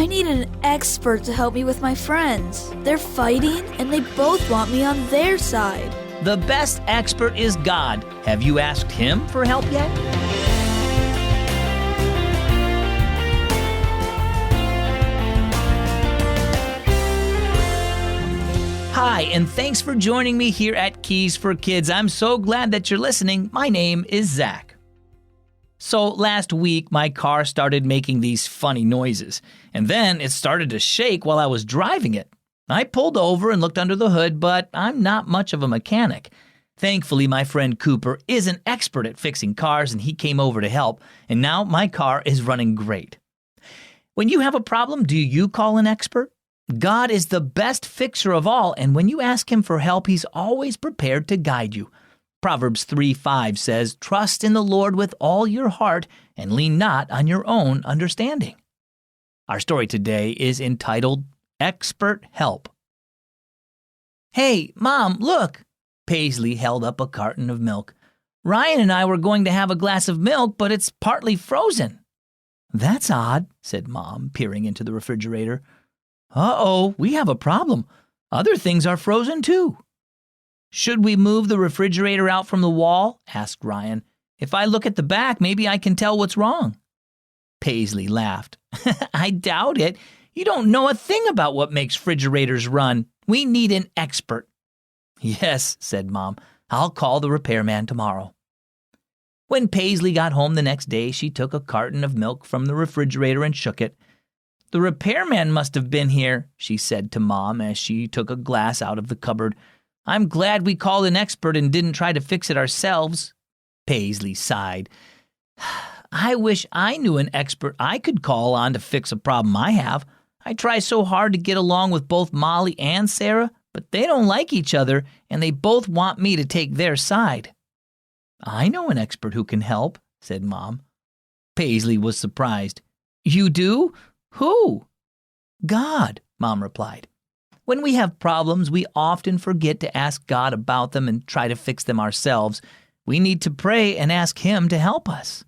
need an expert to help me with my friends. They're fighting, and they both want me on their side. The best expert is God. Have you asked Him for help yet? Hi, and thanks for joining me here at Keys for Kids. I'm so glad that you're listening. My name is Zach. So last week, my car started making these funny noises, and then it started to shake while I was driving it. I pulled over and looked under the hood, but I'm not much of a mechanic. Thankfully, my friend Cooper is an expert at fixing cars, and he came over to help, and now my car is running great. When you have a problem, do you call an expert? God is the best fixer of all, and when you ask Him for help, He's always prepared to guide you. Proverbs 3:5 says, "Trust in the Lord with all your heart and lean not on your own understanding." Our story today is entitled, Expert Help. "Hey, Mom, look!" Paisley held up a carton of milk. "Ryan and I were going to have a glass of milk, but it's partly frozen." "That's odd," said Mom, peering into the refrigerator. "Uh-oh, we have a problem. Other things are frozen too." "Should we move the refrigerator out from the wall?" asked Ryan. "If I look at the back, maybe I can tell what's wrong." Paisley laughed. "I doubt it. You don't know a thing about what makes refrigerators run. We need an expert." "Yes," said Mom. "I'll call the repairman tomorrow." When Paisley got home the next day, she took a carton of milk from the refrigerator and shook it. "The repairman must have been here," she said to Mom as she took a glass out of the cupboard. "I'm glad we called an expert and didn't try to fix it ourselves." Paisley sighed. "I wish I knew an expert I could call on to fix a problem I have. I try so hard to get along with both Molly and Sara, but they don't like each other, and they both want me to take their side." "I know an expert who can help," said Mom. Paisley was surprised. "You do? Who?" "God," Mom replied. When we have problems, we often forget to ask God about them and try to fix them ourselves. We need to pray and ask Him to help us.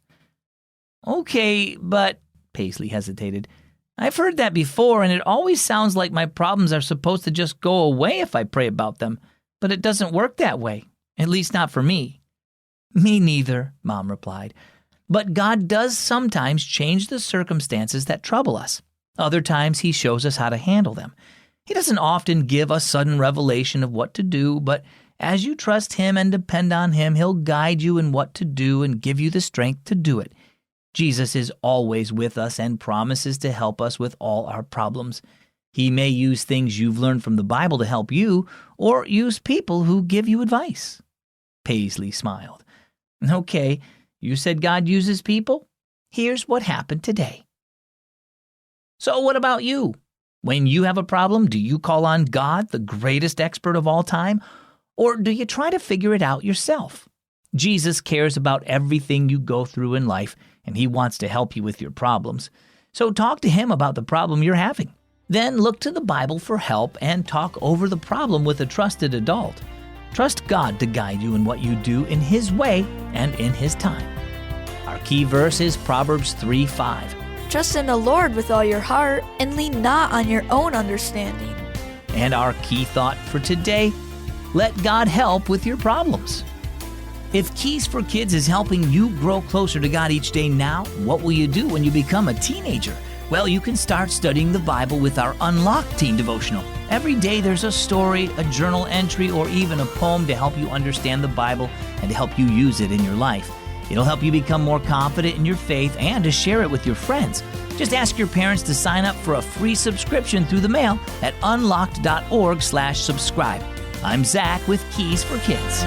"Okay, but," Paisley hesitated, "I've heard that before, and it always sounds like my problems are supposed to just go away if I pray about them. But it doesn't work that way, at least not for me." "Me neither," Mom replied. "But God does sometimes change the circumstances that trouble us. Other times He shows us how to handle them. He doesn't often give a sudden revelation of what to do, but as you trust Him and depend on Him, He'll guide you in what to do and give you the strength to do it. Jesus is always with us and promises to help us with all our problems. He may use things you've learned from the Bible to help you, or use people who give you advice." Paisley smiled. "Okay, you said God uses people? Here's what happened today." So what about you? When you have a problem, do you call on God, the greatest expert of all time? Or do you try to figure it out yourself? Jesus cares about everything you go through in life, and He wants to help you with your problems. So talk to Him about the problem you're having. Then look to the Bible for help and talk over the problem with a trusted adult. Trust God to guide you in what you do in His way and in His time. Our key verse is Proverbs 3:5. Trust in the Lord with all your heart and lean not on your own understanding. And our key thought for today, let God help with your problems. If Keys for Kids is helping you grow closer to God each day now, what will you do when you become a teenager? Well, you can start studying the Bible with our Unlocked Teen Devotional. Every day there's a story, a journal entry, or even a poem to help you understand the Bible and to help you use it in your life. It'll help you become more confident in your faith and to share it with your friends. Just ask your parents to sign up for a free subscription through the mail at unlocked.org/subscribe. I'm Zach with Keys for Kids.